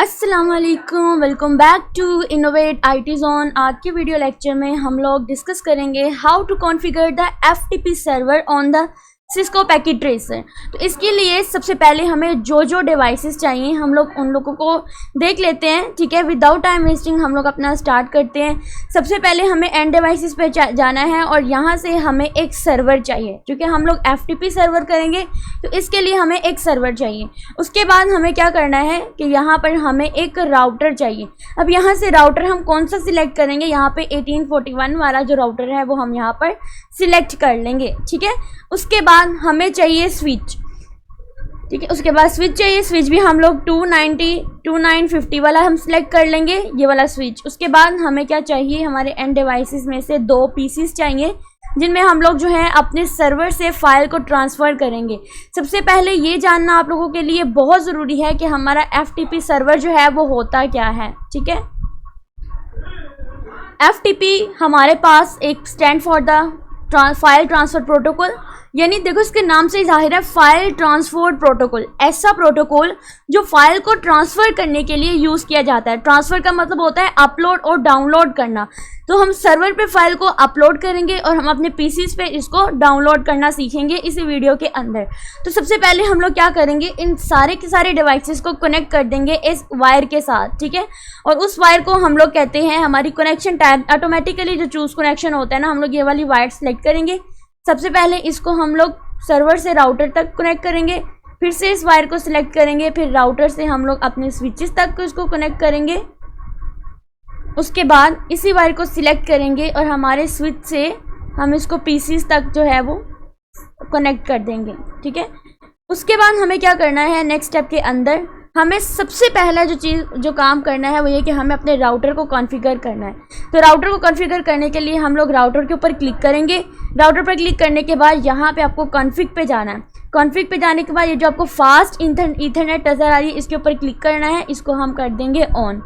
अस्सलाम वालेकुम, welcome back to innovate IT zone. आज के वीडियो लेक्चर में हम लोग डिस्कस करेंगे how to configure the FTP server on the Cisco packet tracer. तो इसके लिए सबसे पहले हमें जो डिवाइसेस चाहिए हम लोग उन लोगों को देख लेते हैं, ठीक है। विदाउट टाइम वेस्टिंग हम लोग अपना स्टार्ट करते हैं। सबसे पहले हमें एंड डिवाइसेस पे जाना है और यहाँ से हमें एक सर्वर चाहिए, क्योंकि हम लोग एफटीपी सर्वर करेंगे तो इसके लिए हमें एक सर्वर चाहिए। उसके बाद हमें क्या करना है कि यहाँ पर हमें एक राउटर चाहिए। अब यहाँ से राउटर हम कौन सा सिलेक्ट करेंगे, यहाँ पे 1841 वाला जो राउटर है वो हम यहाँ पर सिलेक्ट कर लेंगे, ठीक है। उसके बाद हमें चाहिए स्विच, ठीक है। उसके बाद स्विच चाहिए, स्विच भी हम लोग 290-2950 वाला हम सिलेक्ट कर लेंगे, ये वाला स्विच। उसके बाद हमें क्या चाहिए, हमारे एंड डिवाइसेस में से 2 पीसीस चाहिए जिनमें हम लोग जो है अपने सर्वर से फाइल को ट्रांसफ़र करेंगे। सबसे पहले ये जानना आप लोगों के लिए बहुत ज़रूरी है कि हमारा एफटीपी सर्वर जो है वो होता क्या है, ठीक है। एफटीपी हमारे पास एक stand for the file transfer protocol, यानी देखो इसके नाम से जाहिर है फाइल ट्रांसफर प्रोटोकॉल, ऐसा प्रोटोकॉल जो फाइल को ट्रांसफ़र करने के लिए यूज़ किया जाता है। ट्रांसफ़र का मतलब होता है अपलोड और डाउनलोड करना। तो हम सर्वर पे फाइल को अपलोड करेंगे और हम अपने पीसीस पे इसको डाउनलोड करना सीखेंगे इसी वीडियो के अंदर। तो सबसे पहले हम लोग क्या करेंगे, इन सारे के सारे डिवाइसेस को कनेक्ट कर देंगे इस वायर के साथ, ठीक है। और उस वायर को हम लोग कहते हैं हमारी कनेक्शन टाइप। ऑटोमेटिकली जो चूज़ कनेक्शन होता है ना, हम लोग ये वाली वायर सेलेक्ट करेंगे। सबसे पहले इसको हम लोग सर्वर से राउटर तक कनेक्ट करेंगे, फिर से इस वायर को सिलेक्ट करेंगे, फिर राउटर से हम लोग अपने स्विचेस तक इसको कनेक्ट करेंगे। उसके बाद इसी वायर को सिलेक्ट करेंगे और हमारे स्विच से हम इसको पीसीस तक जो है वो कनेक्ट कर देंगे, ठीक है। उसके बाद हमें क्या करना है, नेक्स्ट स्टेप के अंदर हमें सबसे पहला जो काम करना है वो ये कि हमें अपने राउटर को कॉन्फ़िगर करना है। तो राउटर को कॉन्फ़िगर करने के लिए हम लोग राउटर के ऊपर क्लिक करेंगे। राउटर पर क्लिक करने के बाद यहाँ पे आपको कॉन्फ़िग पे जाना है। कॉन्फ़िग पे जाने के बाद ये जो आपको फास्ट ईथरनेट नज़र आ रही है इसके ऊपर क्लिक करना है, इसको हम कर देंगे ऑन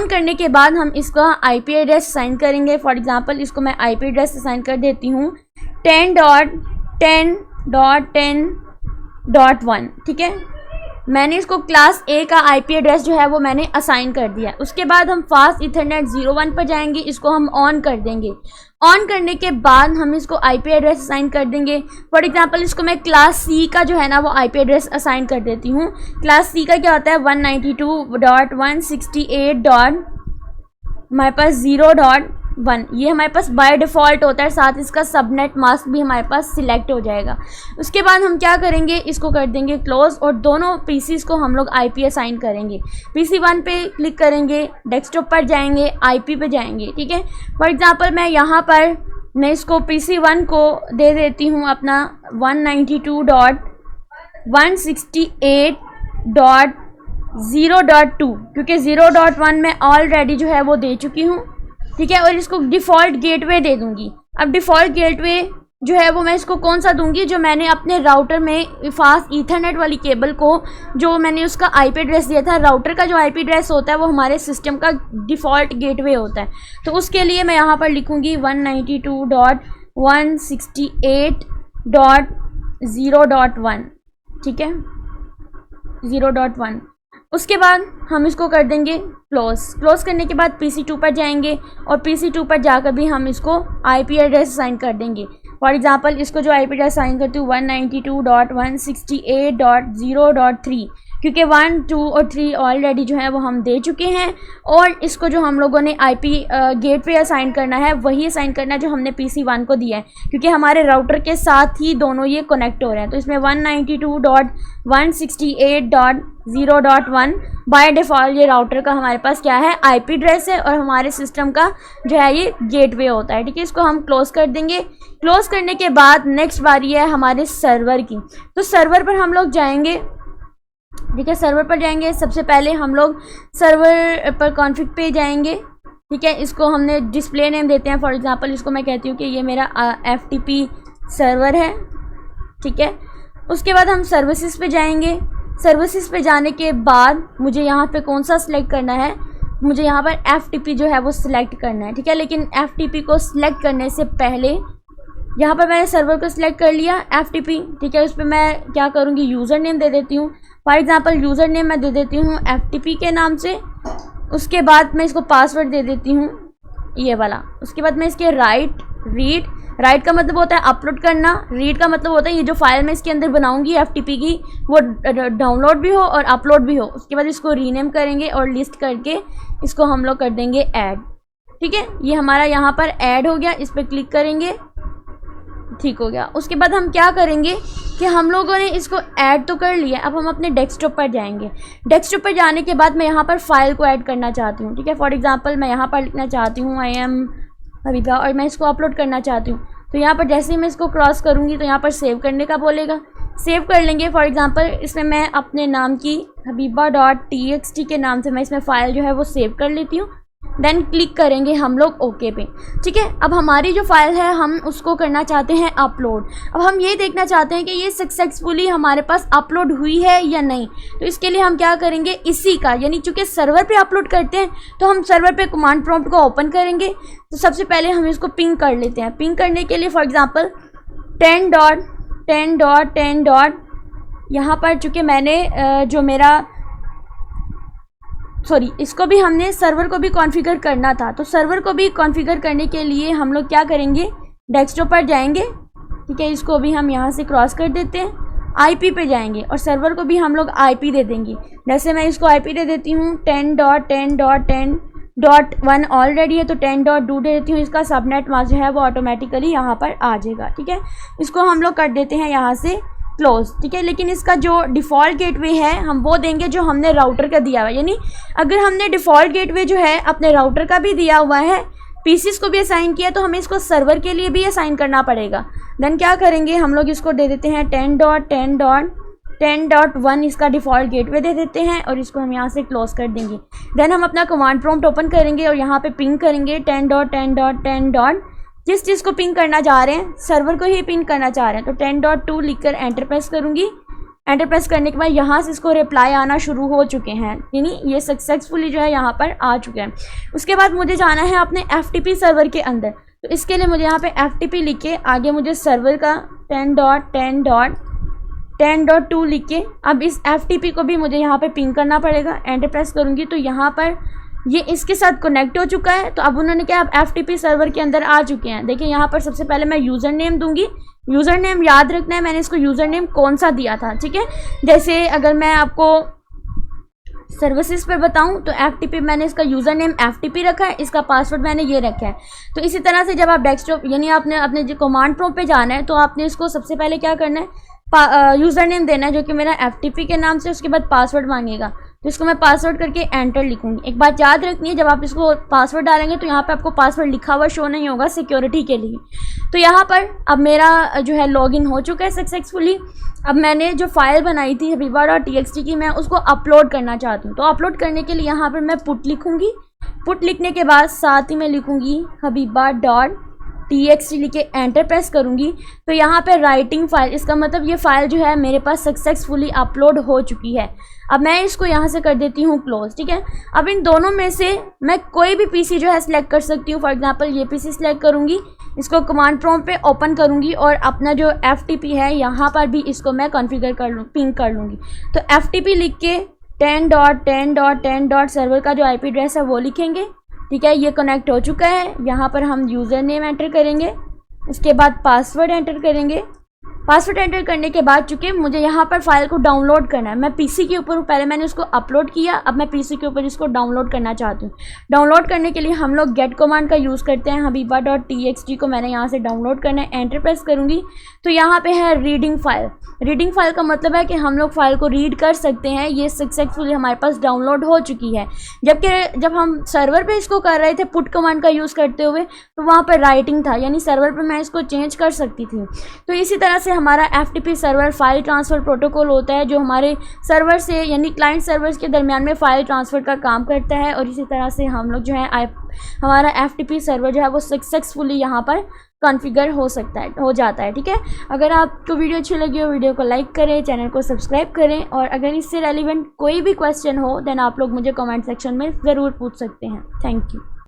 करने के बाद हम इसका आईपी एड्रेस असाइन करेंगे। फॉर एग्जांपल इसको मैं आईपी एड्रेस असाइन कर देती हूँ 10.10.10.1, ठीक है। मैंने इसको क्लास A का आईपी एड्रेस जो है वो मैंने असाइन कर दिया। उसके बाद हम फास्ट ईथरनेट 01 पर जाएंगे, इसको हम ऑन कर देंगे। ऑन करने के बाद हम इसको आईपी एड्रेस असाइन कर देंगे। फॉर एग्जांपल इसको मैं क्लास C का जो है ना वो आईपी एड्रेस असाइन कर देती हूँ। क्लास C का क्या होता है 192.168. हमारे पास 0.1, ये हमारे पास बाय डिफ़ॉल्ट होता है, साथ इसका सबनेट मास्क भी हमारे पास सिलेक्ट हो जाएगा। उसके बाद हम क्या करेंगे, इसको कर देंगे क्लोज और दोनों पीसीस को हम लोग आईपी असाइन करेंगे। पीसी 1 पे क्लिक करेंगे, डेस्कटॉप पर जाएंगे, आईपी पे जाएंगे, ठीक है। फॉर एग्जांपल मैं यहाँ पर इसको पीसी 1 को दे देती हूँ अपना 192.168.0.2, क्योंकि 0.1 मैं ऑलरेडी जो है वो दे चुकी हूँ, ठीक है। और इसको डिफ़ॉल्ट गेटवे दे दूंगी। अब डिफ़ॉल्ट गेटवे जो है वो मैं इसको कौन सा दूंगी, जो मैंने अपने राउटर में फास्ट ईथरनेट वाली केबल को जो मैंने उसका आईपी एड्रेस दिया था। राउटर का जो आईपी एड्रेस होता है वो हमारे सिस्टम का डिफ़ॉल्ट गेटवे होता है। तो उसके लिए मैं यहाँ पर लिखूँगी 192.168.0.1, ठीक है, 0.1। उसके बाद हम इसको कर देंगे क्लोज करने के बाद पीसी 2 पर जाएंगे और पीसी 2 पर जाकर भी हम इसको आईपी एड्रेस असाइन कर देंगे। फॉर एग्जांपल इसको जो आईपी एड्रेस असाइन करती हूँ 192.168.0.3, क्योंकि 1, 2 और 3 ऑलरेडी जो है वो हम दे चुके हैं। और इसको जो हम लोगों ने आईपी गेटवे असाइन करना है वही असाइन करना है जो हमने पीसी 1 को दिया है, क्योंकि हमारे राउटर के साथ ही दोनों ये कनेक्ट हो रहे हैं। तो इसमें 192.168.0.1 बाय डिफ़ॉल्ट ये राउटर का हमारे पास क्या है, आईपी एड्रेस है और हमारे सिस्टम का जो है ये गेटवे होता है, ठीक है। इसको हम क्लोज़ कर देंगे। क्लोज़ करने के बाद नेक्स्ट बारी है हमारे सर्वर की। तो सर्वर पर हम लोग जाएंगे, ठीक है। सर्वर पर जाएंगे, सबसे पहले हम लोग सर्वर पर कॉन्फ़िग पे जाएंगे, ठीक है। इसको हमने डिस्प्ले नेम देते हैं। फॉर एग्जांपल इसको मैं कहती हूँ कि ये मेरा एफटीपी सर्वर है, ठीक है। उसके बाद हम सर्विसेज पे जाएंगे। सर्विसेज पे जाने के बाद मुझे यहाँ पे कौन सा सिलेक्ट करना है, मुझे यहाँ पर एफटीपी जो है वो सिलेक्ट करना है, ठीक है। लेकिन एफटीपी को सिलेक्ट करने से पहले यहाँ पर मैंने सर्वर को सिलेक्ट कर लिया FTP, ठीक है। उस पर मैं क्या करूँगी, यूज़र नेम दे देती हूँ। फॉर एग्ज़ाम्पल यूज़र नेम मैं दे देती हूँ FTP के नाम से। उसके बाद मैं इसको पासवर्ड दे देती हूँ ये वाला। उसके बाद मैं इसके राइट का मतलब होता है अपलोड करना, रीड का मतलब होता है ये जो फाइल मैं इसके अंदर बनाऊंगी FTP की वो डाउनलोड भी हो और अपलोड भी हो। उसके बाद इसको रीनेम करेंगे और लिस्ट करके इसको हम लोग कर देंगे ऐड, ठीक है। ये हमारा यहाँ पर ऐड हो गया, इस पर क्लिक करेंगे, ठीक हो गया। उसके बाद हम क्या करेंगे कि हम लोगों ने इसको ऐड तो कर लिया, अब हम अपने डेस्कटॉप पर जाएंगे। डेस्कटॉप पर जाने के बाद मैं यहाँ पर फाइल को ऐड करना चाहती हूँ, ठीक है। फॉर एग्जांपल मैं यहाँ पर लिखना चाहती हूँ आई एम हबीबा और मैं इसको अपलोड करना चाहती हूँ। तो यहाँ पर जैसे ही मैं इसको क्रॉस करूँगी तो यहाँ पर सेव करने का बोलेगा, सेव कर लेंगे। फॉर एग्जांपल इसमें मैं अपने नाम की habiba.txt के नाम से मैं इसमें फ़ाइल जो है वो सेव कर लेती हूँ। देन क्लिक करेंगे हम लोग ओके पे, ठीक है। अब हमारी जो फाइल है हम उसको करना चाहते हैं अपलोड। अब हम ये देखना चाहते हैं कि ये सक्सेसफुली हमारे पास अपलोड हुई है या नहीं। तो इसके लिए हम क्या करेंगे, इसी का यानी चूँकि सर्वर पे अपलोड करते हैं तो हम सर्वर पे कमांड प्रॉम्प्ट को ओपन करेंगे। तो सबसे पहले हम इसको पिंग कर लेते हैं। पिंग करने के लिए फॉर एग्ज़ाम्पल 10.10.10. यहाँ पर चूँकि मैंने जो मेरा इसको भी हमने सर्वर को भी कॉन्फ़िगर करना था। तो सर्वर को भी कॉन्फ़िगर करने के लिए हम लोग क्या करेंगे, डेस्कटॉप पर जाएंगे, ठीक है। इसको भी हम यहाँ से क्रॉस कर देते हैं, IP पे जाएंगे और सर्वर को भी हम लोग IP दे देंगे। जैसे मैं इसको IP दे देती हूँ 10.10.10.1 ऑलरेडी है तो 10.2 दे देती हूँ। इसका सबनेट मास्क जो है वो ऑटोमेटिकली यहाँ पर आ जाएगा, ठीक है। इसको हम लोग कर देते हैं यहाँ से क्लोज, ठीक है। लेकिन इसका जो डिफ़ॉल्ट गेटवे है हम वो देंगे जो हमने राउटर का दिया हुआ है। यानी अगर हमने डिफ़ॉल्ट गेटवे जो है अपने राउटर का भी दिया हुआ है, पीसीस को भी असाइन किया, तो हमें इसको सर्वर के लिए भी असाइन करना पड़ेगा। देन क्या करेंगे, हम लोग इसको दे देते हैं 10.10.10.1 इसका डिफ़ॉल्ट गेटवे दे देते हैं और इसको हम यहाँ से क्लोज कर देंगे। देन हम अपना कमांड प्रॉम्प्ट ओपन करेंगे और यहाँ पे पिंग करेंगे 10.10.10. जिस चीज़ को पिंग करना चाह रहे हैं, सर्वर को ही पिंग करना चाह रहे हैं, तो 10.2 लिखकर एंटर प्रेस करूँगी। एंटर प्रेस करने के बाद यहाँ से इसको रिप्लाई आना शुरू हो चुके हैं, यानी ये सक्सेसफुली जो है यहाँ पर आ चुके हैं। उसके बाद मुझे जाना है अपने FTP सर्वर के अंदर। तो इसके लिए मुझे यहाँ पे FTP लिख के आगे मुझे सर्वर का 10.10.10.2 लिख के अब इस FTP को भी मुझे यहाँ पे पिंग करना पड़ेगा। एंटर प्रेस करूँगी तो यहाँ पर ये इसके साथ कनेक्ट हो चुका है। तो अब उन्होंने क्या, अब FTP सर्वर के अंदर आ चुके हैं। देखिए यहाँ पर सबसे पहले मैं यूज़र नेम दूंगी। यूज़र नेम याद रखना है, मैंने इसको यूज़र नेम कौन सा दिया था, ठीक है। जैसे अगर मैं आपको सर्विसेज पर बताऊं तो FTP मैंने इसका यूज़र नेम FTP रखा है, इसका पासवर्ड मैंने ये रखा है। तो इसी तरह से जब आप डेस्कटॉप यानी आपने अपने जो कमांड प्रॉम्प्ट पे जाना है तो आपने इसको सबसे पहले क्या करना है, यूज़र नेम देना है जो कि मेरा FTP के नाम से, उसके बाद पासवर्ड मांगेगा। तो इसको मैं पासवर्ड करके एंटर लिखूंगी। एक बात याद रखनी है, जब आप इसको पासवर्ड डालेंगे तो यहाँ पे आपको पासवर्ड लिखा हुआ शो नहीं होगा सिक्योरिटी के लिए। तो यहाँ पर अब मेरा जो है लॉगिन हो चुका है सक्सेसफुली। अब मैंने जो फाइल बनाई थी habiba.txt की, मैं उसको अपलोड करना चाहती हूँ। तो अपलोड करने के लिए यहाँ पर मैं पुट लिखूँगी। पुट लिखने के बाद साथ ही मैं लिखूँगी habiba.txt लिख के एंटर प्रेस करूँगी। तो यहाँ पे राइटिंग फाइल, इसका मतलब ये फ़ाइल जो है मेरे पास सक्सेसफुली अपलोड हो चुकी है। अब मैं इसको यहाँ से कर देती हूँ क्लोज, ठीक है। अब इन दोनों में से मैं कोई भी पीसी जो है सिलेक्ट कर सकती हूँ। फॉर एग्जांपल ये पीसी सिलेक्ट करूँगी, इसको कमांड प्रॉम्प्ट पे ओपन करूँगी और अपना जो FTP है यहाँ पर भी इसको मैं कॉन्फ़िगर कर लूँ, पिंग कर लूँगी। तो FTP लिख के 10.10.10. सर्वर का जो IP एड्रेस है वो लिखेंगे, ठीक है। ये कनेक्ट हो चुका है। यहाँ पर हम यूज़र नेम एंटर करेंगे, उसके बाद पासवर्ड एंटर करेंगे। पासवर्ड एंटर करने के बाद चूँकि मुझे यहाँ पर फाइल को डाउनलोड करना है, मैं पीसी के ऊपर, पहले मैंने उसको अपलोड किया, अब मैं पीसी के ऊपर इसको डाउनलोड करना चाहती हूँ। डाउनलोड करने के लिए हम लोग गेट कमांड का यूज़ करते हैं। habiba.txt को मैंने यहाँ से डाउनलोड करना है, एंटर प्रेस करूँगी तो यहाँ पे है रीडिंग फाइल। रीडिंग फाइल का मतलब है कि हम लोग फाइल को रीड कर सकते हैं। ये सक्सेसफुली हमारे पास डाउनलोड हो चुकी है। जबकि जब हम सर्वर पे इसको कर रहे थे पुट कमांड का यूज़ करते हुए, तो वहाँ पर राइटिंग था, यानी सर्वर पे मैं इसको चेंज कर सकती थी। तो इसी तरह से हमारा FTP server file transfer protocol होता है जो हमारे सर्वर से यानी क्लाइंट सर्वर्स के दरमियान में फ़ाइल ट्रांसफ़र का काम करता है। और इसी तरह से हम लोग जो है हमारा FTP सर्वर जो है वो सक्सेसफुली यहाँ पर कॉन्फ़िगर हो जाता है, ठीक है। अगर आपको वीडियो अच्छी लगी हो, वीडियो को लाइक करें, चैनल को सब्सक्राइब करें और अगर इससे रेलिवेंट कोई भी क्वेश्चन हो देन आप लोग मुझे कमेंट सेक्शन में ज़रूर पूछ सकते हैं। Thank you.